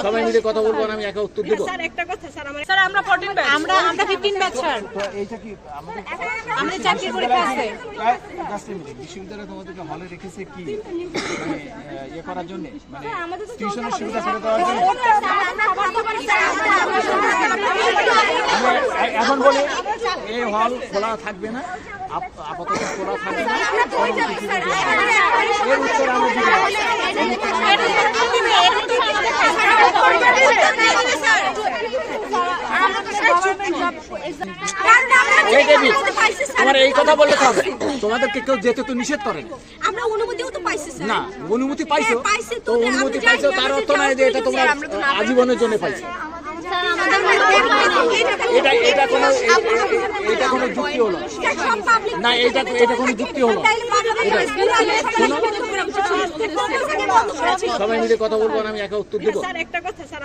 সবাই মিলে কথা বলবো, আমি একা উত্তর দেব। স্যার একটা কথা স্যার, স্যার আমরা 14 ব্যাচ, আমরা 15 ব্যাচ স্যার। এইটা কি আমাদের চাকরির পরীক্ষা আছে। জাস্ট এ মিনিট, বিশ্ববিদ্যালয় তোমাদেরকে হলে রেখেছে কি মানে ইয়ে করার জন্য, মানে টিউশনের সুবিধা করে দেওয়ার জন্য? এখন বলি এই হল খোলা থাকবে না, আপাতত খোলা থাকবে না। এর উত্তর আমি দিব। এই দেবী, তোমার এই কথা বলতে হবে, তোমাদেরকে কেউ যেতে তো নিষেধ করেন। আমরা অনুমতিও তো পাইছি স্যার। না, অনুমতি পাইছো তো অনুমতি পাইছো তার অর্থ নয় যে এটা তোমরা আজীবনের জন্য পাইছো। এটা কোনো যুক্তি হলো না, এটা কোনো যুক্তি হলো। সবাই মিলে কথা বলবো, আমি একা উত্তর দেবো। স্যার একটা কথা স্যার।